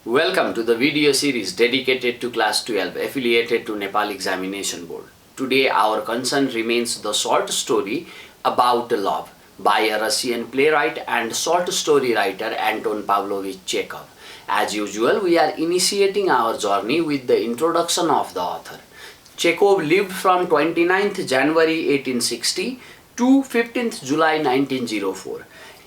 Welcome to the video series dedicated to class 12 affiliated to Nepal Examination Board. Today our concern remains the short story About Love by a Russian playwright and short story writer Anton Chekhov. As usual, we are initiating our journey with the introduction of the author. Chekhov lived from 29th January 1860 to 15th July 1904.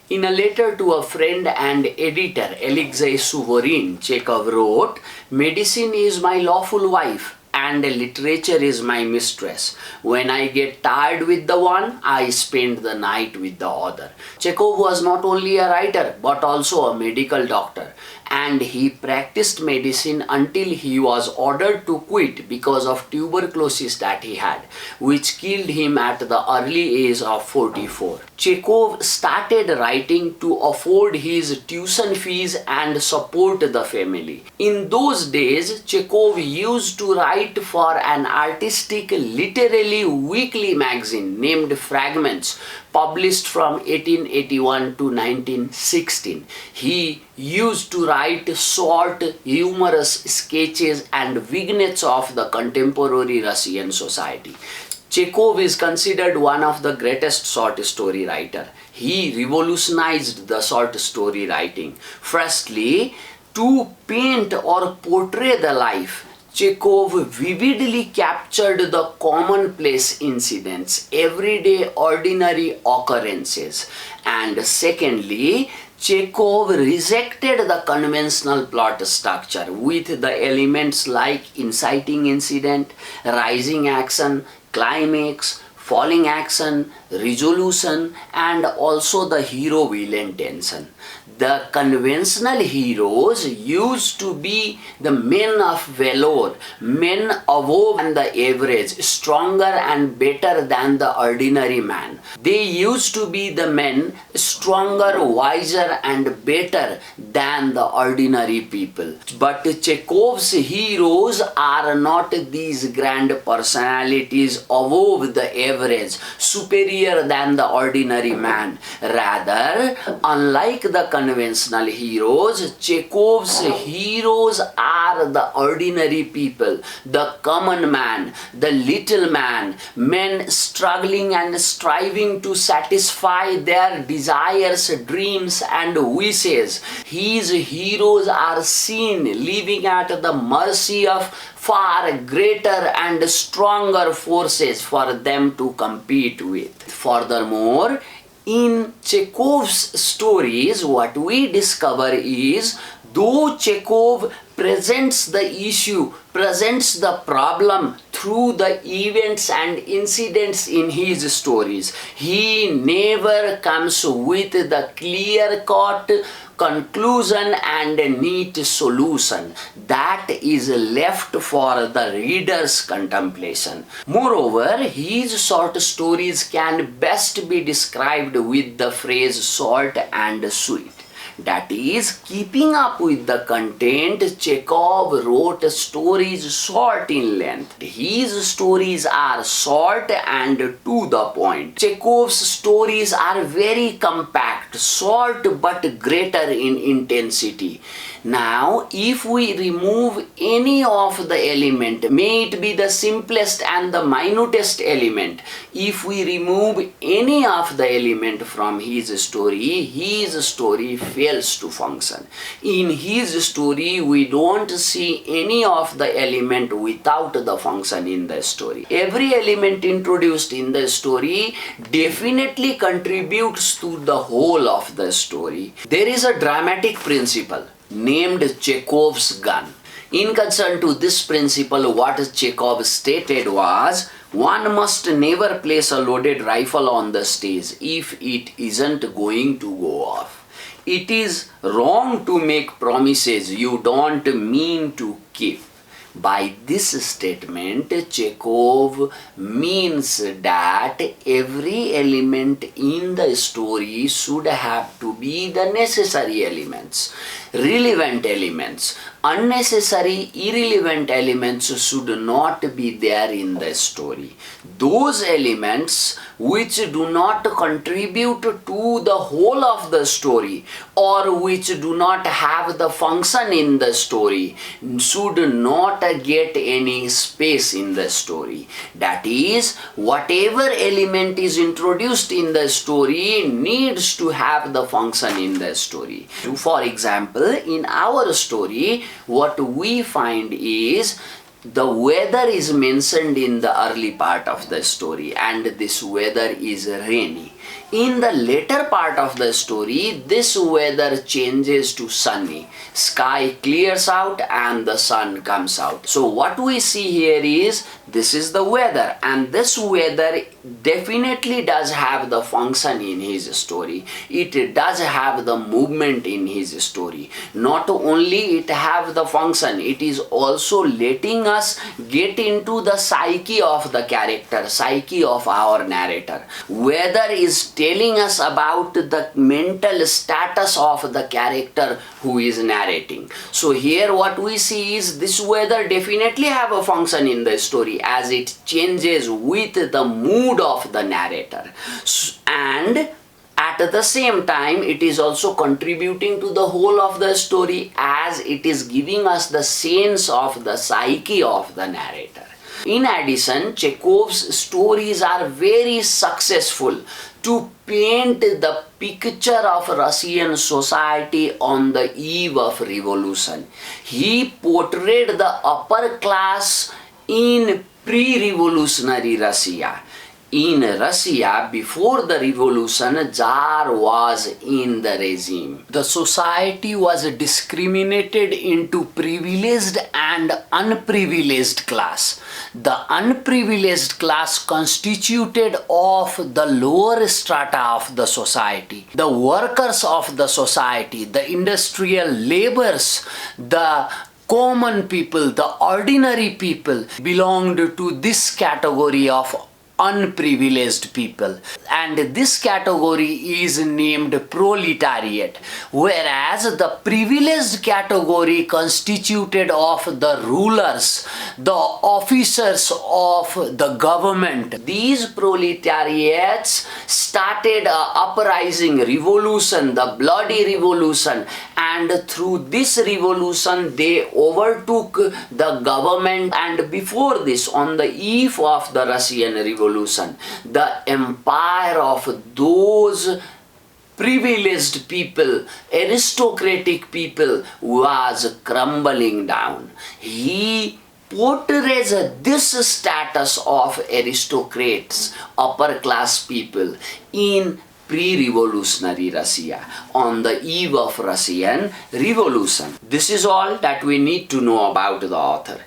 In a letter to a friend and editor, Alexei Suvorin, Chekhov wrote, "Medicine is my lawful wife and literature is my mistress. When I get tired with the one, I spend the night with the other." Chekhov was not only a writer but also a medical doctor, and he practiced medicine until he was ordered to quit because of tuberculosis that he had, which killed him at the early age of 44. Chekhov started writing to afford his tuition fees and support the family. In those days, Chekhov used to write for an artistic literary weekly magazine named Fragments, published from 1881 to 1916. He used to write short, humorous sketches and vignettes of the contemporary Russian society. Chekhov is considered one of the greatest short story writers. He revolutionized the short story writing. Firstly, to paint or portray the life, Chekhov vividly captured the commonplace incidents, everyday ordinary occurrences. And secondly, Chekhov rejected the conventional plot structure with the elements like inciting incident, rising action, climax, falling action, resolution, and also the hero-villain tension. The conventional heroes used to be the men of valor, men above and the average, stronger and better than the ordinary man. They used to be the men stronger, wiser, and better than the ordinary people. But Chekhov's heroes are not these grand personalities above the average, superior than the ordinary man. Rather, unlike the conventional heroes, Chekhov's heroes are the ordinary people, the common man, the little man, men struggling and striving to satisfy their desires, dreams, and wishes. His heroes are seen living at the mercy of far greater and stronger forces for them to compete with. Furthermore, in Chekhov's stories, what we discover is, though Chekhov presents the issue, presents the problem through the events and incidents in his stories, he never comes with the clear-cut conclusion and a neat solution. That is left for the reader's contemplation. Moreover, his short stories can best be described with the phrase short and sweet. That is, keeping up with the content, Chekhov wrote stories short in length. His stories are short and to the point. Chekhov's stories are very compact, short but greater in intensity. Now, if we remove any of the element, may it be the simplest and the minutest element, if we remove any of the element from his story fails to function. In his story, we don't see any of the element without the function in the story. Every element introduced in the story definitely contributes to the whole of the story. There is a dramatic principle named Chekhov's gun. In concern to this principle, what Chekhov stated was, one must never place a loaded rifle on the stage if it isn't going to go off. It is wrong to make promises you don't mean to keep. By this statement, Chekhov means that every element in the story should have to be the necessary elements, relevant elements, Unnecessary, irrelevant elements should not be there in the story. Those elements which do not contribute to the whole of the story or which do not have the function in the story should not get any space in the story. That is, whatever element is introduced in the story needs to have the function in the story. For example, in our story, what we find is the weather is mentioned in the early part of the story, and this weather is rainy. In the later part of the story, this weather changes to sunny. Sky clears out and the sun comes out. So what we see here is this is the weather, and this weather definitely does have the function in his story. It does have the movement in his story. Not only it have the function, it is also letting us get into the psyche of the character, psyche of our narrator. Weather is telling us about the mental status of the character who is narrating. So here what we see is this weather definitely have a function in the story as it changes with the mood of the narrator. And at the same time, it is also contributing to the whole of the story as it is giving us the sense of the psyche of the narrator. In addition, Chekhov's stories are very successful to paint the picture of Russian society on the eve of revolution. He portrayed the upper class in pre-revolutionary Russia. In Russia, before the revolution, Tsar was in the regime. The society was discriminated into privileged and unprivileged class. The unprivileged class constituted of the lower strata of the society, the workers of the society, the industrial laborers, the common people, the ordinary people belonged to this category of unprivileged people, and this category is named proletariat, whereas the privileged category constituted of the rulers, the officers of the government. These proletariats started an uprising, revolution, the bloody revolution, and through this revolution they overtook the government. And before this, on the eve of the Russian Revolution, the empire of those privileged people, aristocratic people, was crumbling down. He portrays this status of aristocrats, upper class people in pre-revolutionary Russia, on the eve of Russian Revolution. This is all that we need to know about the author.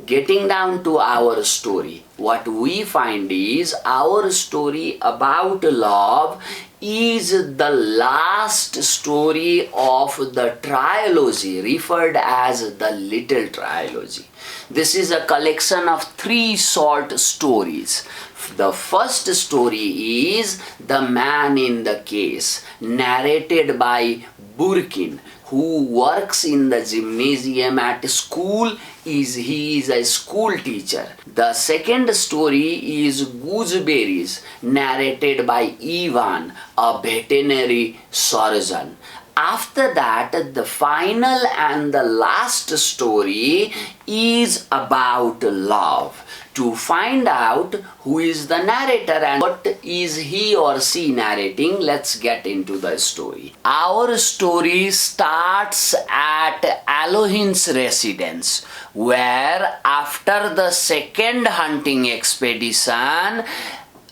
Getting down to our story, what we find is our story about love is the last story of the trilogy referred as the Little Trilogy. This is a collection of 3 short stories. The first story is The Man in the Case, narrated by Burkin, who works in the gymnasium at school. He is a school teacher. The second story is Gooseberries, narrated by Ivan, a veterinary surgeon. After that, the final and the last story is about love. To find out who is the narrator and what is he or she narrating, let's get into the story. Our story starts at Alohin's residence, where after the second hunting expedition,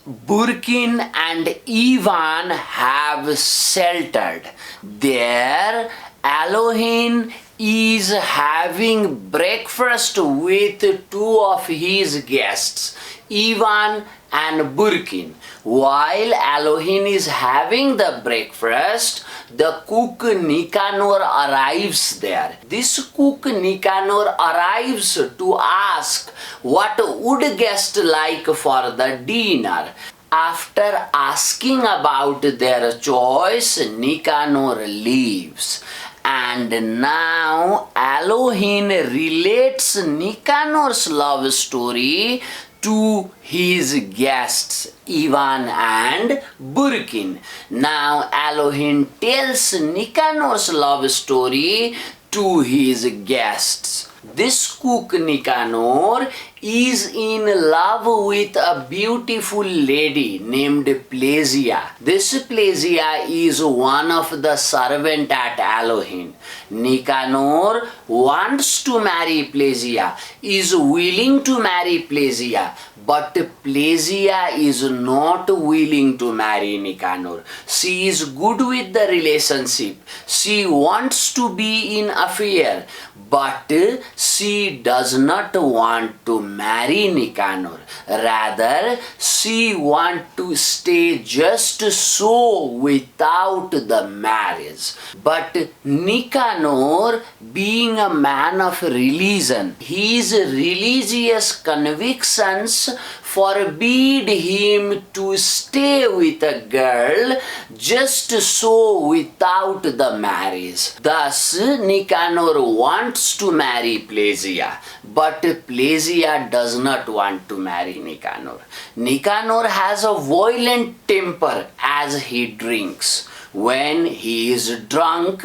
Burkin and Ivan have sheltered. There, Alohin is having breakfast with 2 of his guests, Ivan and Burkin. While Alohin is having the breakfast, the cook Nicanor arrives there. This cook Nicanor arrives to ask what would guest like for the dinner. After asking about their choice, Nicanor leaves. And now Elohim relates Nicanor's love story to his guests, Ivan and Burkin. Now Elohim tells Nicanor's love story to his guests. This cook Nicanor is in love with a beautiful lady named Plasia. This Plasia is one of the servants at Elohim. Nicanor wants to marry Plasia, is willing to marry Plasia, but Plasia is not willing to marry Nicanor. She is good with the relationship. She wants to be in affair, but she does not want to marry Nicanor. Rather, she wants to stay just so without the marriage. But Nicanor, being a man of religion, his religious convictions forbid him to stay with a girl just so without the marriage. Thus, Nicanor wants to marry Plasia, but Plasia does not want to marry Nicanor. Nicanor has a violent temper as he drinks. When he is drunk,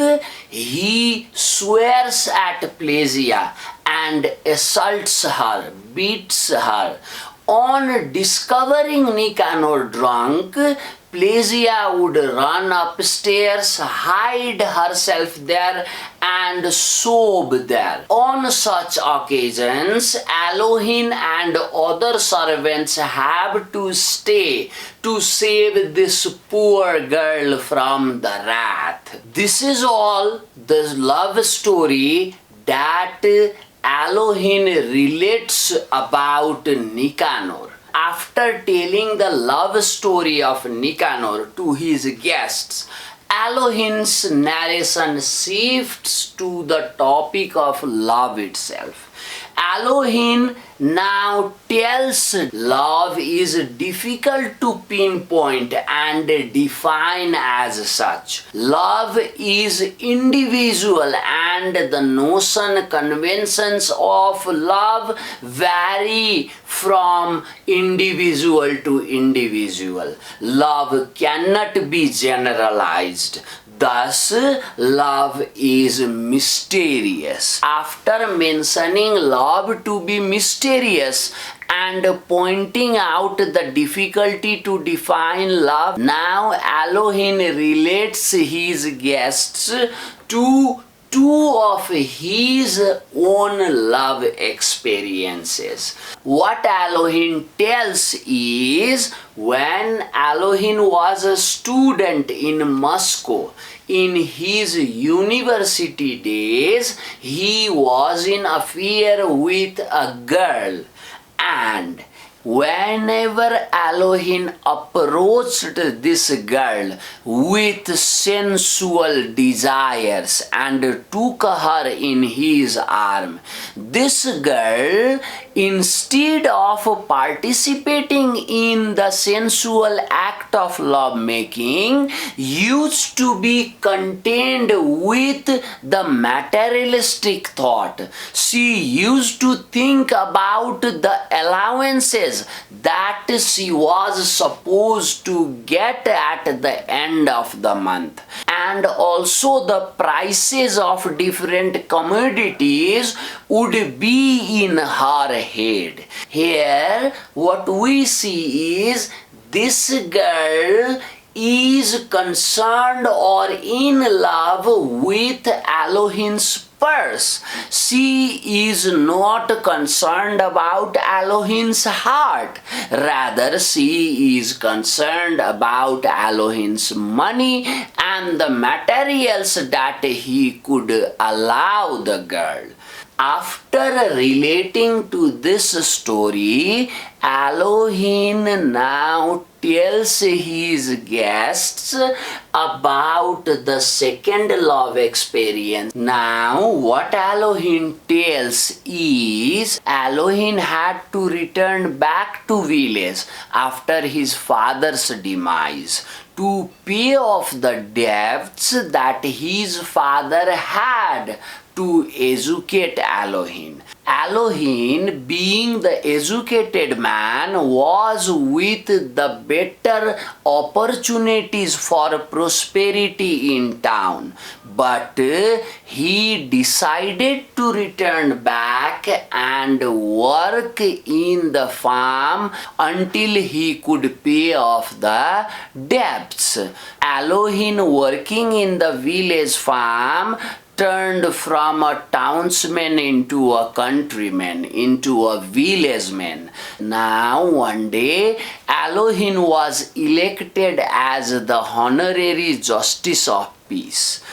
he swears at Plasia and assaults her, beats her. On discovering Nicanor drunk, Plasia would run upstairs, hide herself there, and sob there. On such occasions, Elohim and other servants have to stay to save this poor girl from the wrath. This is all the love story that Elohim relates about Nicanor. After telling the love story of Nicanor to his guests, Elohim's narration shifts to the topic of love itself. Elohim now tells love is difficult to pinpoint and define as such. Love is individual and the notion conventions of love vary from individual to individual. Love cannot be generalized. Thus, love is mysterious. After mentioning love to be mysterious and pointing out the difficulty to define love, now Elohim relates his guests to two of his own love experiences. What Elohim tells is, when Elohim was a student in Moscow, in his university days, he was in affair with a girl, and whenever Elohim approached this girl with sensual desires and took her in his arm, this girl, instead of participating in the sensual act of lovemaking, used to be contained with the materialistic thought. She used to think about the allowances that she was supposed to get at the end of the month, and also the prices of different commodities would be in her head. Here, what we see is this girl is concerned or in love with Elohim's purse. She is not concerned about Elohim's heart. Rather, she is concerned about Elohim's money and the materials that he could allow the girl. After relating to this story, Elohim now tells his guests about the second love experience. Now, what Elohim tells is Elohim had to return back to village after his father's demise to pay off the debts that his father had to educate Elohim. Elohim, being the educated man, was with the better opportunities for prosperity in town. But he decided to return back and work in the farm until he could pay off the debts. Elohim, working in the village farm, turned from a townsman into a countryman, into a villageman. Now, one day, Elohim was elected as the honorary justice of peace.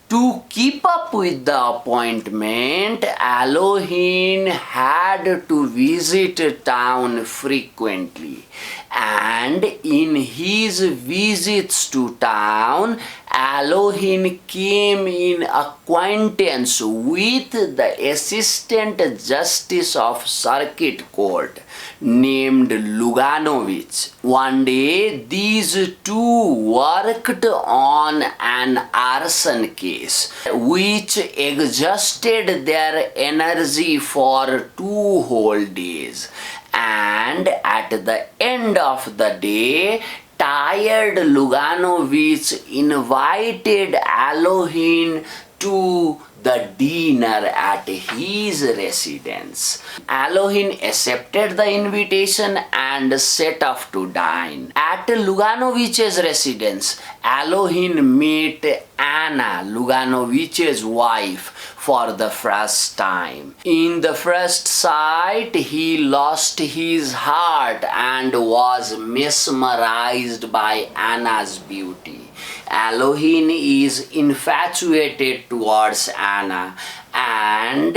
To keep up with the appointment, Elohim had to visit town frequently. And in his visits to town, Elohim came in acquaintance with the assistant justice of circuit court named Luganovich. One day, these two worked on an arson case which exhausted their energy for 2 whole days. And at the end of the day, tired Luganovich invited Elohim to the dinner at his residence. Elohim accepted the invitation and set off to dine. At Luganovich's residence, Elohim met Anna, Luganovich's wife, for the first time. In the first sight, he lost his heart and was mesmerized by Anna's beauty. Elohim is infatuated towards Anna, and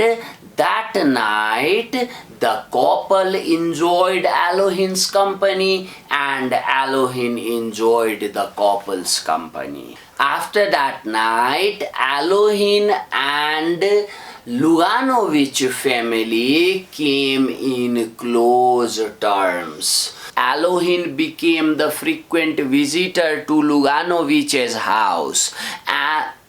that night the couple enjoyed Elohim's company and Elohim enjoyed the couple's company. After that night, Elohim and Luganovich family came in close terms. Elohim became the frequent visitor to Luganovich's house.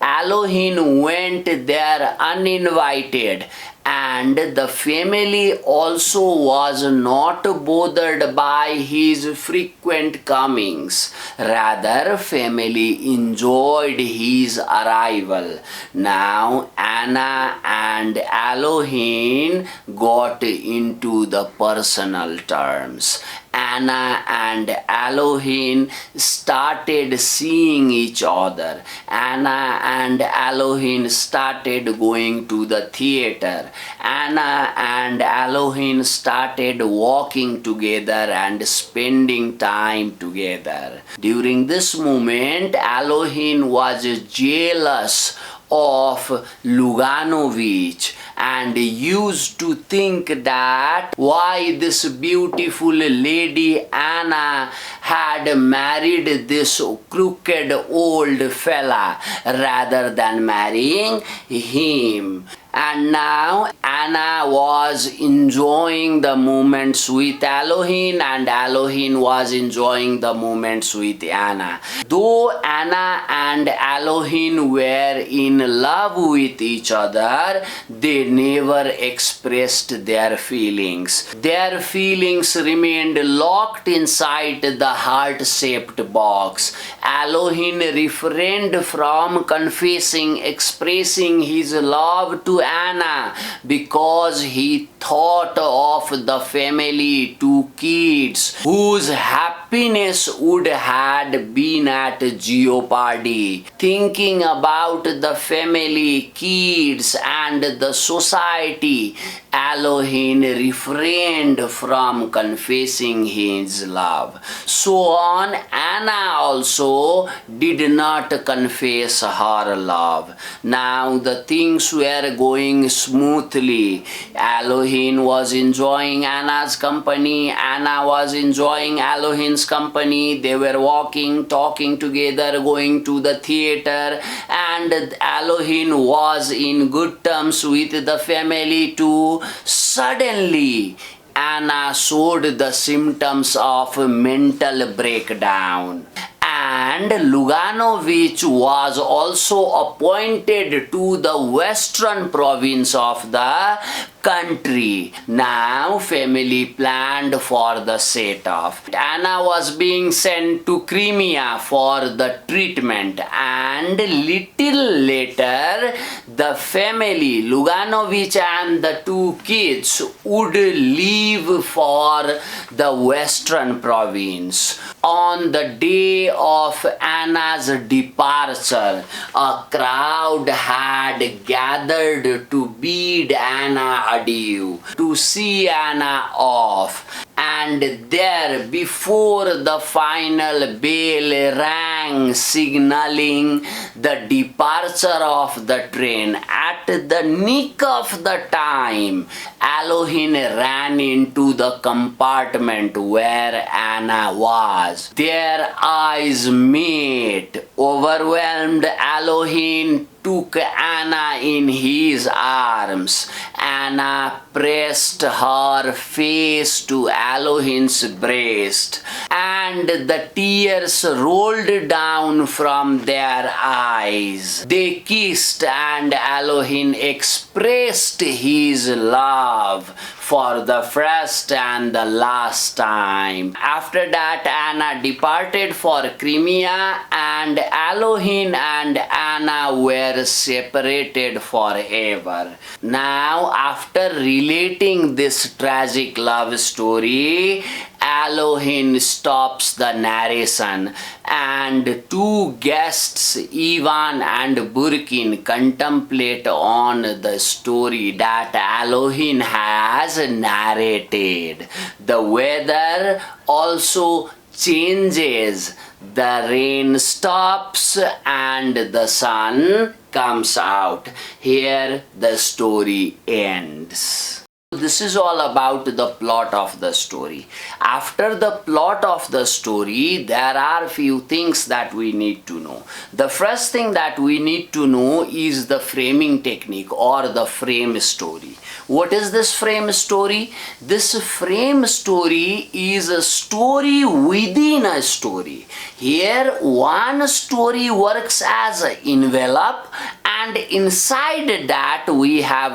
Elohim went there uninvited, and the family also was not bothered by his frequent comings. Rather, family enjoyed his arrival. Now, Anna and Elohim got into the personal terms. Anna and Elohim started seeing each other. Anna and Elohim started going to the theater. Anna and Elohim started walking together and spending time together. During this moment, Elohim was jealous of Luganovich and used to think that why this beautiful lady Anna had married this crooked old fella rather than marrying him. And now Anna was enjoying the moments with Elohim and Elohim was enjoying the moments with Anna. Though Anna and Elohim were in love with each other, they never expressed their feelings. Their feelings remained locked inside the heart-shaped box. Elohim refrained from confessing, expressing his love to Anna because he thought of the family, 2 kids whose happiness would have been at jeopardy. Thinking about the family, kids and the society, Elohim refrained from confessing his love. So on, Anna also did not confess her love. Now the things were going smoothly. Elohim was enjoying Anna's company. Anna was enjoying Elohim's company. They were walking, talking together, going to the theater, and Elohim was in good terms with the family too. Suddenly, Anna showed the symptoms of mental breakdown, and Luganovich was also appointed to the western province of the country. Now family planned for the set-off. Anna was being sent to Crimea for the treatment, and little later the family, Luganovich and the two kids, would leave for the western province. On the day of Anna's departure, a crowd had gathered to bid Anna adieu, to see Anna off. And there, before the final bell rang signaling the departure of the train, at the nick of the time, Elohim ran into the compartment where Anna was. Their eyes met. Overwhelmed, Elohim took Anna in his arms. Anna pressed her face to Elohim's breast, and the tears rolled down from their eyes. They kissed, and Elohim expressed his love for the first and the last time. After that, Anna departed for Crimea, and Elohim and Anna were separated forever. Now, after relating this tragic love story, Elohim stops the narration, and two guests, Ivan and Burkin, contemplate on the story that Elohim has narrated. The weather also changes. The rain stops and the sun comes out. Here the story ends. This is all about the plot of the story. After the plot of the story, there are few things that we need to know. The first thing that we need to know is the framing technique or the frame story. What is this frame story? This frame story is a story within a story. Here, one story works as an envelope, and inside that we have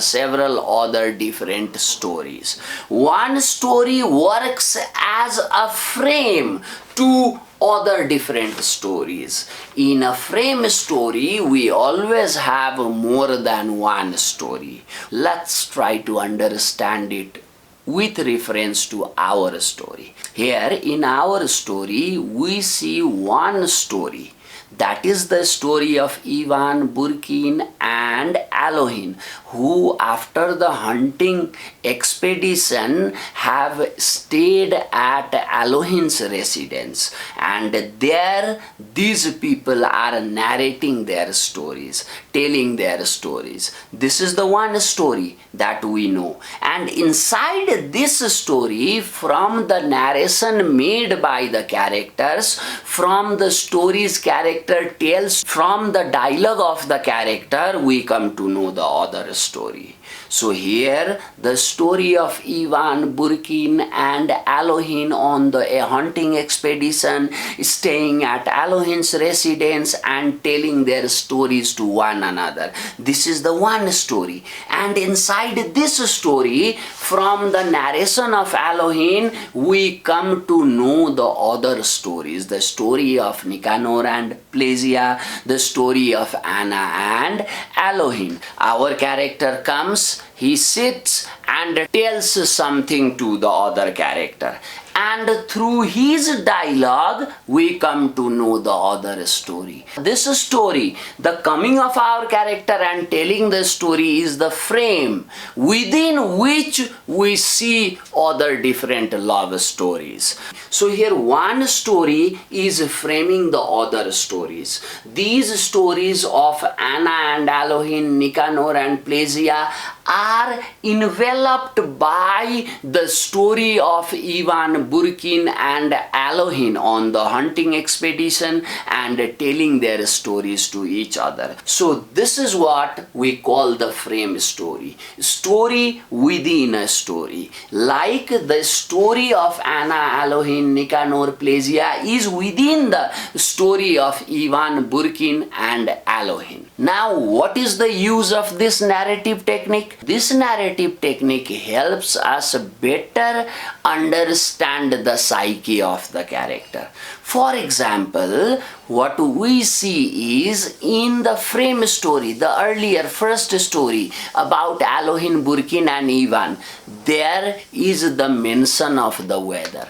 several other different stories. One story works as a frame to other different stories. In a frame story, we always have more than one story. Let's try to understand it with reference to our story. Here in our story, we see one story. That is the story of Ivan, Burkin and Elohim, who after the hunting expedition have stayed at Elohim's residence, and there these people are narrating their stories, telling their stories. This is the one story that we know, and inside this story, from the narration made by the characters, from the story's character tells, from the dialogue of the character, we come to know the other story. So here the story of Ivan, Burkin and Elohim on the hunting expedition, staying at Elohim's residence and telling their stories to one another. This is the one story. And inside this story, from the narration of Elohim, we come to know the other stories. The story of Nicanor and Plasia, the story of Anna and Elohim. Our character comes, he sits and tells something to the other character. and through his dialogue we come to know the other story. This story, the coming of our character and telling the story, is the frame within which we see other different love stories. So here one story is framing the other stories. These stories of Anna and Alohin, Nicanor and Plasia are enveloped by the story of Ivan, Burkin and Alohin on the hunting expedition and telling their stories to each other. So this is what we call the frame story. Story within a story. Like the story of Anna, Alohin, Nicanor, Plasia is within the story of Ivan, Burkin and Alohin. Now what is the use of this narrative technique? This narrative technique helps us better understand the psyche of the character. For example, what we see is in the frame story, the earlier first story about Alohin, Burkin and Ivan, there is the mention of the weather.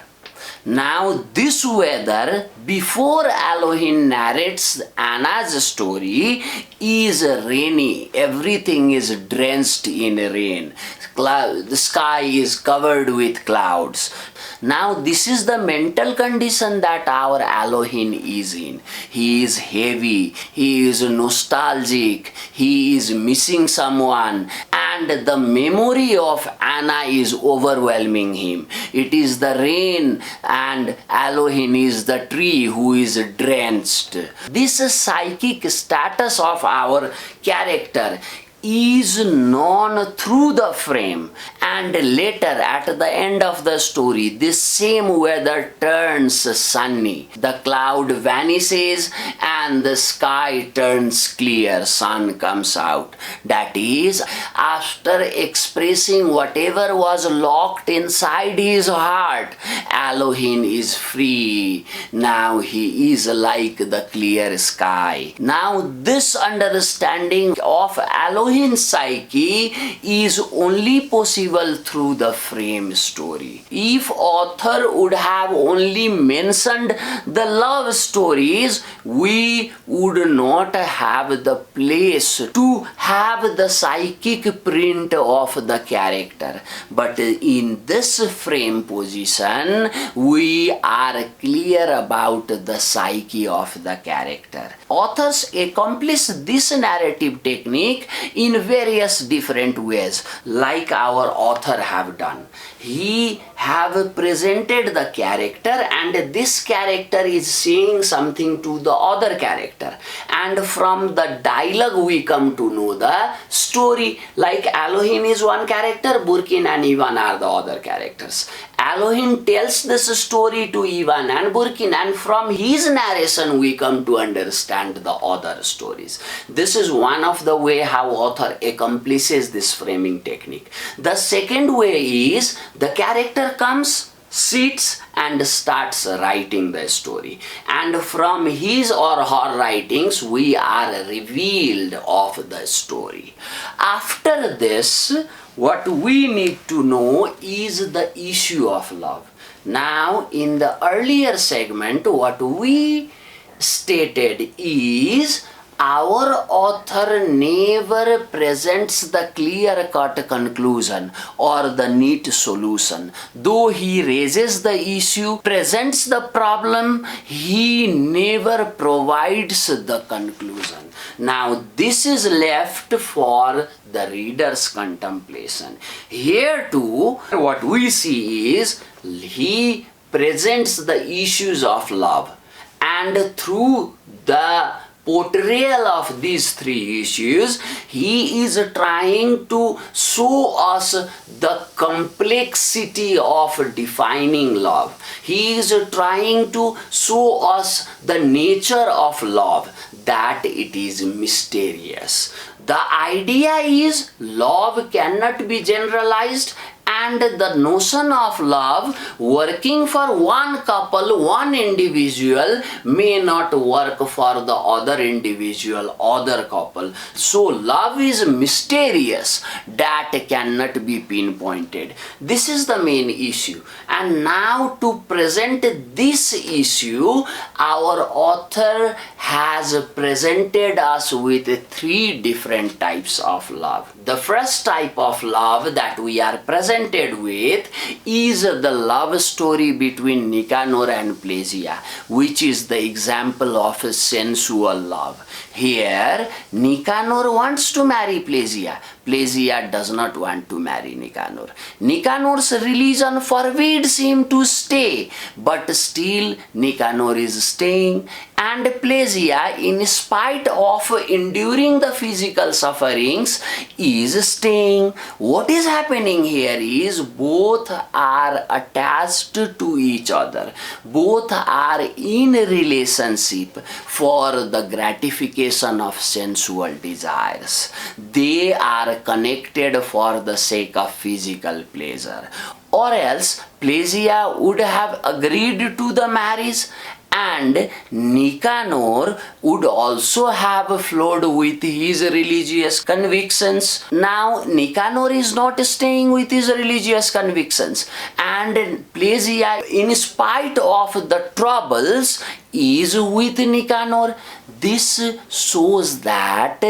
Now this weather, before Alohin narrates Anna's story, is rainy. Everything is drenched in rain. The sky is covered with clouds. Now this is the mental condition that our Alohin is in. He is heavy, he is nostalgic, he is missing someone, and the memory of Anna is overwhelming him. It is the rain and Alohin is the tree who is drenched. This psychic status of our character is known through the frame, and later at the end of the story this same weather turns sunny. The cloud vanishes and the sky turns clear, sun comes out. That is, after expressing whatever was locked inside his heart, Alohin is free. Now he is like the clear sky. Now this understanding of Alohin's psyche is only possible through the frame story. If author would have only mentioned the love stories, we would not have the place to have the psychic print of the character. But in this frame position, we are clear about the psyche of the character. Authors accomplish this narrative technique in various different ways, like our author have done. He have presented the character, and this character is saying something to the other character, and from the dialogue we come to know the story. Like Alohin is one character, Burkin and Ivan are the other characters. Alohin tells this story to Ivan and Burkin, and from his narration we come to understand the other stories. This is one of the way how author accomplishes this framing technique. The second way is the character comes, sits and starts writing the story, and from his or her writings we are revealed of the story. After this, what we need to know is the issue of love. Now in the earlier segment what we stated is our author never presents the clear-cut conclusion or the neat solution. Though he raises the issue, presents the problem, he never provides the conclusion. Now this is left for the reader's contemplation. Here too, what we see is he presents the issues of love, and through the portrayal of these three issues, he is trying to show us the complexity of defining love. He is trying to show us the nature of love, that it is mysterious. The idea is love cannot be generalized And the notion of love working for one couple, one individual may not work for the other individual, other couple. So love is mysterious, that cannot be pinpointed. This is the main issue. And now to present this issue, our author has presented us with three different types of love. The first type of love that we are presented with is the love story between Nicanor and Plagia, which is the example of a sensual love. Here, Nicanor wants to marry Plagia. Plagia does not want to marry Nicanor. Nicanor's religion forbids him to stay, but still Nicanor is staying, and Plagia, in spite of enduring the physical sufferings, is staying. What is happening here is both are attached to each other. Both are in relationship for the gratification of sensual desires. They are connected for the sake of physical pleasure. Or else Plagia would have agreed to the marriage, and Nicanor would also have flowed with his religious convictions. Now Nicanor is not staying with his religious convictions, and Plagia, in spite of the troubles, is with Nicanor. This shows that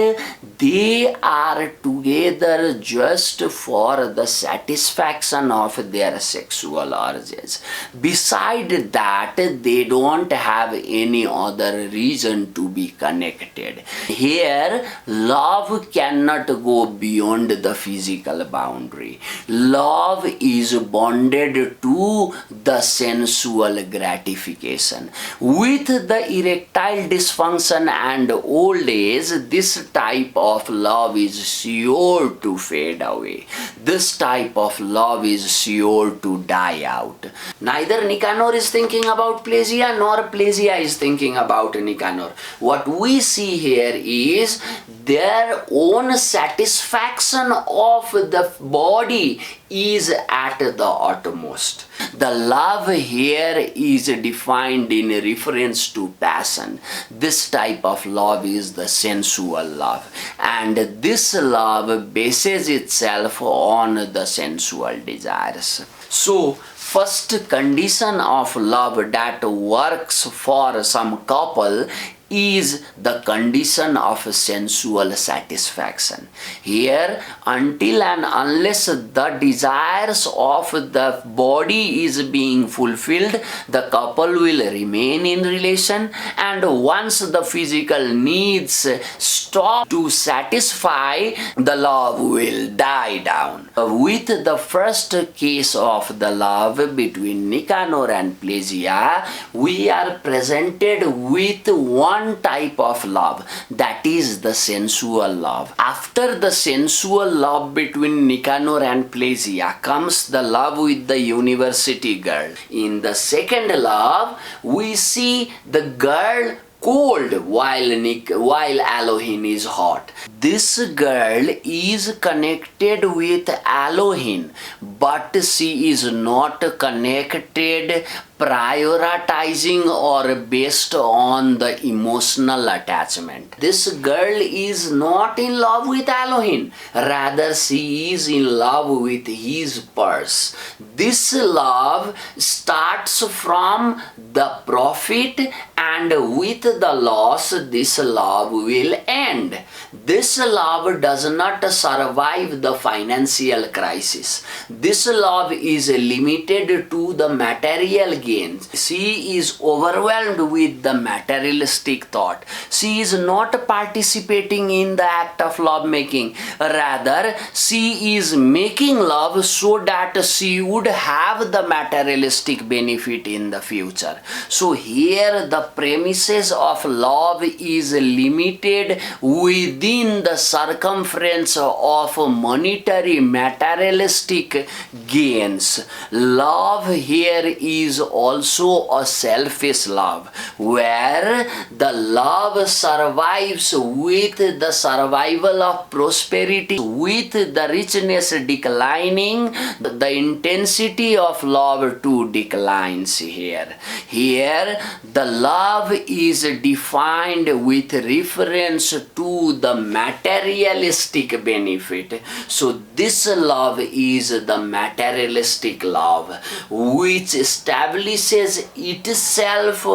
they are together just for the satisfaction of their sexual urges. Beside that, they don't have any other reason to be connected. Here, love cannot go beyond the physical boundary. Love is bonded to the sensual gratification. With the erectile dysfunction and old age, this type of love is sure to fade away. This type of love is sure to die out. Neither Nicanor is thinking about Plagia nor Plagia is thinking about Nicanor. What we see here is their own satisfaction of the body is at the utmost. The love here is defined in reference to passion. This type of love is the sensual love, and this love bases itself on the sensual desires. So, first condition of love that works for some couple is the condition of sensual satisfaction. Here, until and unless the desires of the body is being fulfilled, the couple will remain in relation, and once the physical needs stop to satisfy, the love will die down. With the first case of the love between Nicanor and Plagia, we are presented with one type of love, that is the sensual love. After the sensual love between Nicanor and Plagia comes the love with the university girl. In the second love, we see the girl cold while Elohim is hot. This girl is connected with Elohim, but she is not connected prioritizing or based on the emotional attachment. This girl is not in love with Elohim, rather she is in love with his purse. This love starts from the profit, and with the loss this love will end. This love does not survive the financial crisis. This love is limited to the material gains. She is overwhelmed with the materialistic thought. She is not participating in the act of love making. Rather, she is making love so that she would have the materialistic benefit in the future. So here the premises of love is limited within in the circumference of monetary materialistic gains. Love here is also a selfish love, where the love survives with the survival of prosperity. With the richness declining, the intensity of love too declines here. Here, the love is defined with reference to the materialistic benefit. So this love is the materialistic love, which establishes itself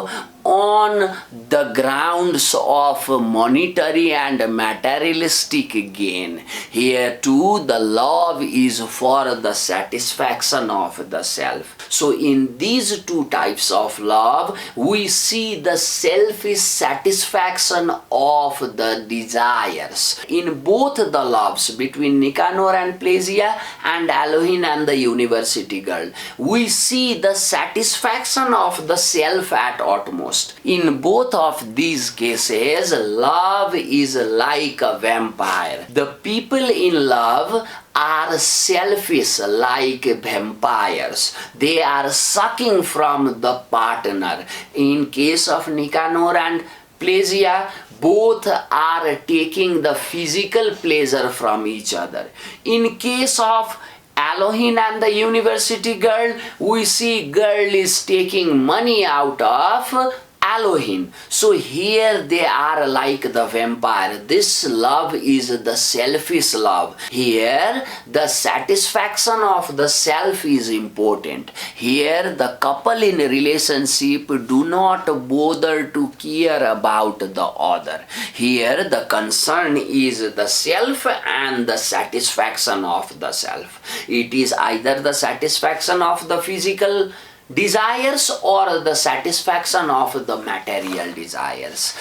on the grounds of monetary and materialistic gain. Here too, the love is for the satisfaction of the self. So in these two types of love, we see the selfish satisfaction of the desires. In both the loves between Nicanor and Plagia and Alohin and the university girl, we see the satisfaction of the self at utmost. In both of these cases, love is like a vampire. The people in love are selfish like vampires. They are sucking from the partner. In case of Nicanor and Plagia, both are taking the physical pleasure from each other. In case of Alohin and the university girl, we see girl is taking money out of Alohin. So here they are like the vampire. This love is the selfish love. Here the satisfaction of the self is important. Here the couple in relationship do not bother to care about the other. Here the concern is the self and the satisfaction of the self. It is either the satisfaction of the physical desires or the satisfaction of the material desires.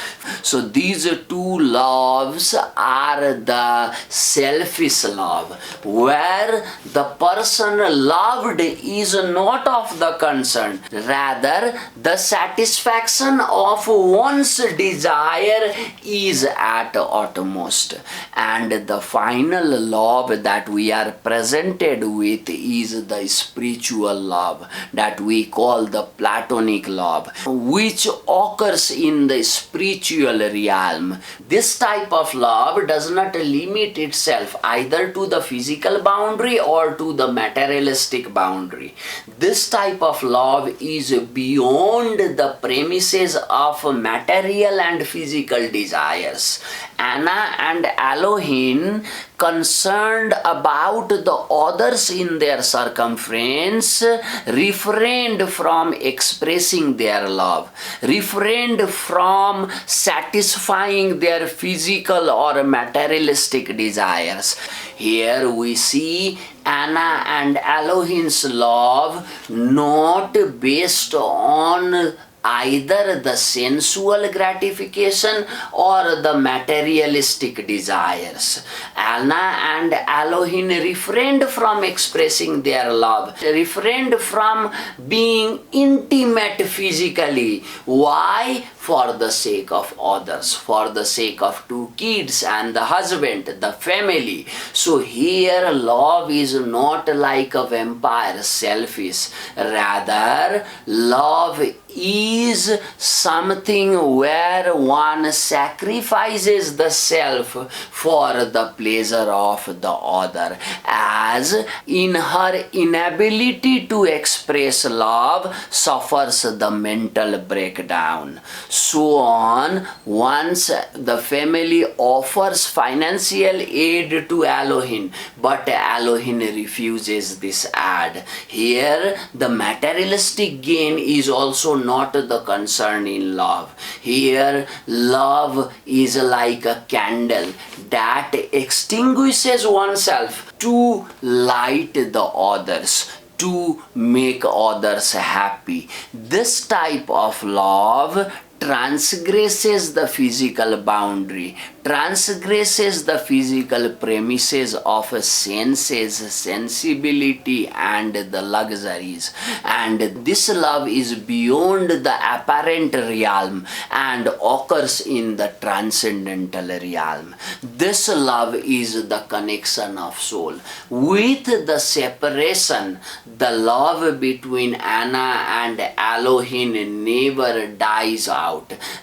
So these two loves are the selfish love, where the person loved is not of the concern, rather the satisfaction of one's desire is at utmost. And the final love that we are presented with is the spiritual love that we call the Platonic love, which occurs in the spiritual realm. This type of love does not limit itself either to the physical boundary or to the materialistic boundary. This type of love is beyond the premises of material and physical desires. Anna and Alohin, concerned about the others in their circumference, refrained from expressing their love, refrained from satisfying their physical or materialistic desires. Here we see Anna and Alohin's love not based on either the sensual gratification or the materialistic desires. Anna and Alohin refrained from expressing their love, refrained from being intimate physically. Why? For the sake of others, for the sake of two kids and the husband, the family. So here love is not like a vampire, selfish. Rather, love is something where one sacrifices the self for the pleasure of the other. As in her inability to express love suffers the mental breakdown, so on, once the family offers financial aid to Alohin, but Alohin refuses this aid. Here the materialistic gain is also not the concern in love. Here love is like a candle that extinguishes oneself to light the others, to make others happy. This type of love transgresses the physical boundary, transgresses the physical premises of senses, sensibility, and the luxuries. And this love is beyond the apparent realm and occurs in the transcendental realm. This love is the connection of soul. With the separation, the love between Anna and Elohim never dies out.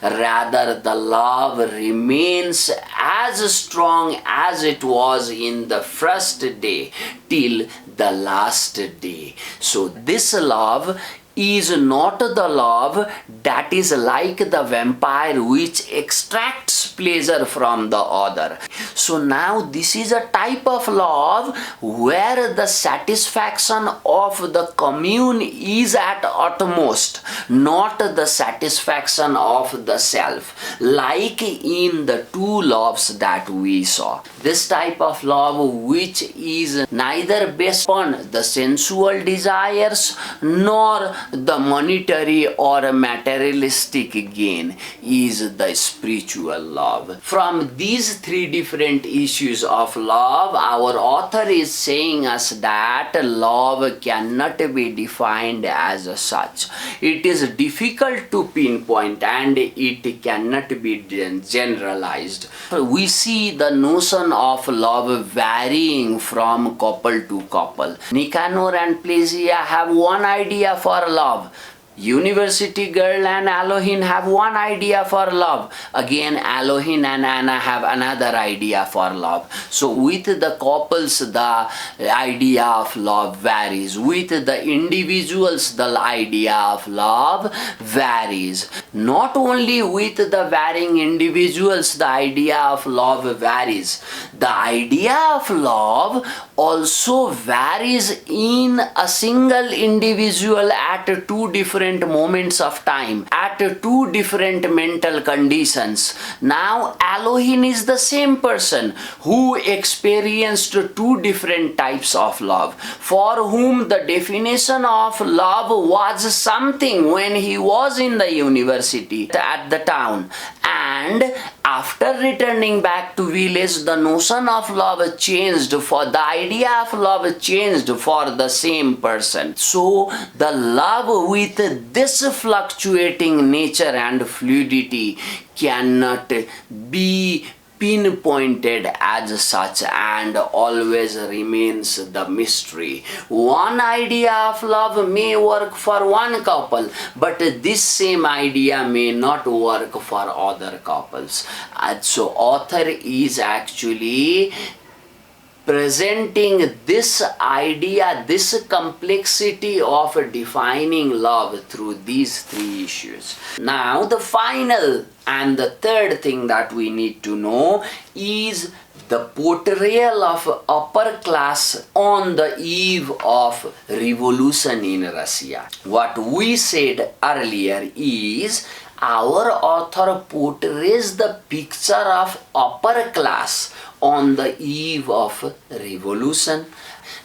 Rather, the love remains as strong as it was in the first day till the last day. So this love is not the love that is like the vampire which extracts pleasure from the other. So now this is a type of love where the satisfaction of the commune is at utmost, not the satisfaction of the self, like in the two loves that we saw. This type of love which is neither based on the sensual desires nor the monetary or materialistic gain is the spiritual love. From these three different issues of love, our author is saying us that love cannot be defined as such. It is difficult to pinpoint and it cannot be generalized. We see the notion of love varying from couple to couple. Nicanor and Plasia have one idea for love. University girl and Elohim have one idea for love. Again, Elohim and Anna have another idea for love. So with the couples, the idea of love varies. With the individuals, the idea of love varies. Not only with the varying individuals, the idea of love varies. The idea of love also varies in a single individual at two different moments of time, at two different mental conditions. Now Elohim is the same person who experienced two different types of love, for whom the definition of love was something when he was in the university at the town, and after returning back to village, the notion of love changed, for the idea of love changed for the same person. So the love with this fluctuating nature and fluidity cannot be pinpointed as such and always remains the mystery. One idea of love may work for one couple, but this same idea may not work for other couples. And so author is actually presenting this idea, this complexity of defining love through these three issues. Now the final and the third thing that we need to know is the portrayal of upper class on the eve of revolution in Russia. What we said earlier is our author portrays the picture of upper class on the eve of revolution.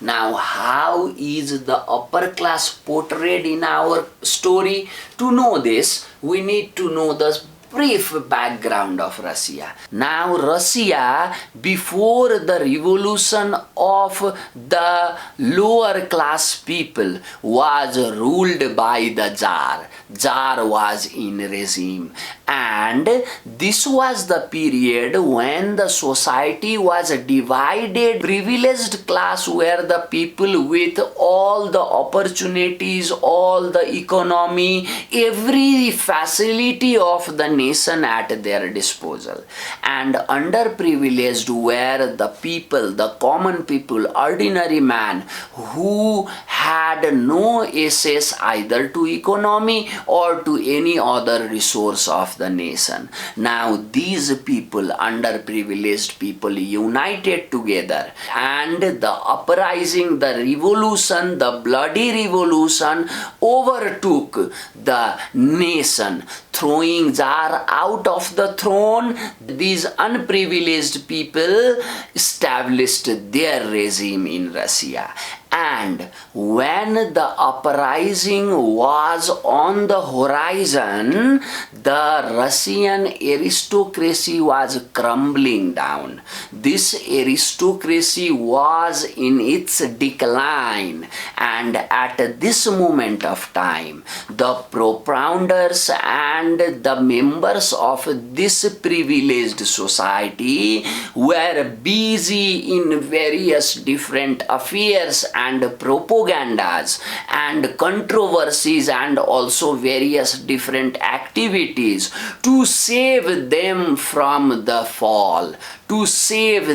Now, how is the upper class portrayed in our story? To know this, we need to know the brief background of Russia. Now, Russia, before the revolution of the lower class people, was ruled by the Tsar. Tsar was in regime, and this was the period when the society was divided. Privileged class were the people with all the opportunities, all the economy, every facility of the nation at their disposal, and underprivileged were the people, the common people, ordinary man, who had no access either to economy or to any other resource of the nation. Now these people, underprivileged people, united together, and the uprising, the revolution, the bloody revolution overtook the nation, throwing Tsar out of the throne. These unprivileged people established their regime in Russia. And when the uprising was on the horizon, the Russian aristocracy was crumbling down. This aristocracy was in its decline, and at this moment of time, the propounders and the members of this privileged society were busy in various different affairs and propagandas and controversies and also various different activities to save them from the fall, to save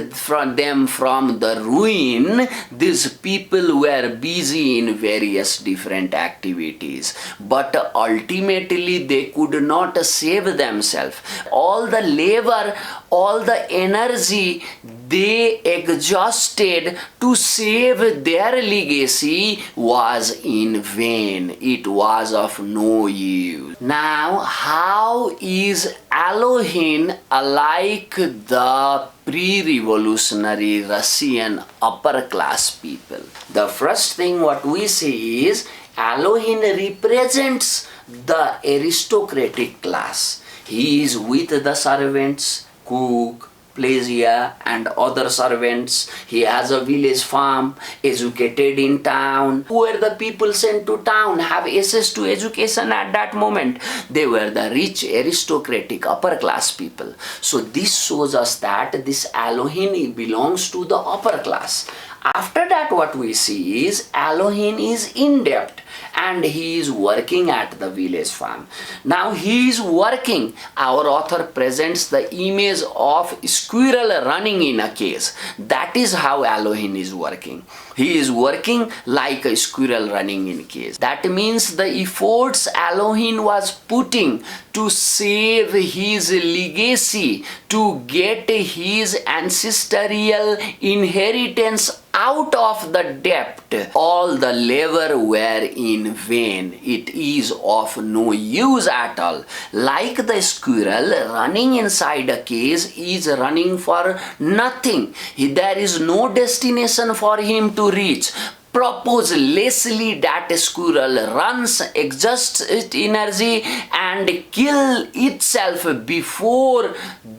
them from the ruin. These people were busy in various different activities, but ultimately they could not save themselves. All the labor, all the energy they exhausted to save their legacy was in vain. It was of no use. Now, how is Alohin like the pre-revolutionary Russian upper class people? The first thing what we see is Alohin represents the aristocratic class. He is with the servants, cook, Plesia and other servants. He has a village farm, educated in town. Who were the people sent to town, have access to education at that moment? They were the rich aristocratic upper class people. So this shows us that this Alohin belongs to the upper class. After that, what we see is Alohin is in debt and he is working at the village farm. Now he is working. Our author presents the image of squirrel running in a cage. That is how Alohin is working. He is working like a squirrel running in a cage. That means the efforts Alohin was putting to save his legacy, to get his ancestral inheritance out of the debt, all the labor were in vain. It is of no use at all. Like the squirrel running inside a cage is running for nothing. There is no destination for him to reach. Purposelessly that squirrel runs, exhausts its energy and kills itself before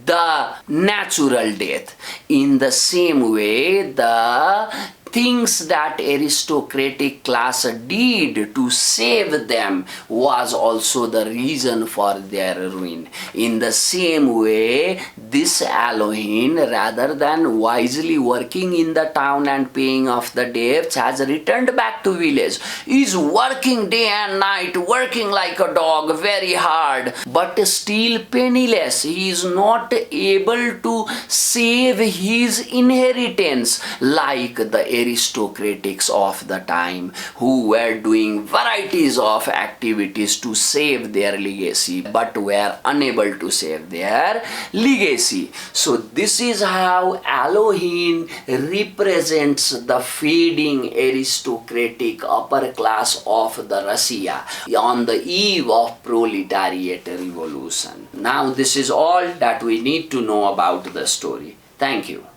the natural death. In the same way, the things that aristocratic class did to save them was also the reason for their ruin. In the same way, this Alohin, rather than wisely working in the town and paying off the debts, has returned back to village, is working day and night, working like a dog very hard, but still penniless. He is not able to save his inheritance like the aristocrats of the time, who were doing varieties of activities to save their legacy but were unable to save their legacy. So this is how Alohin represents the fading aristocratic upper class of the Russia on the eve of proletariat revolution. Now this is all that we need to know about the story. Thank you.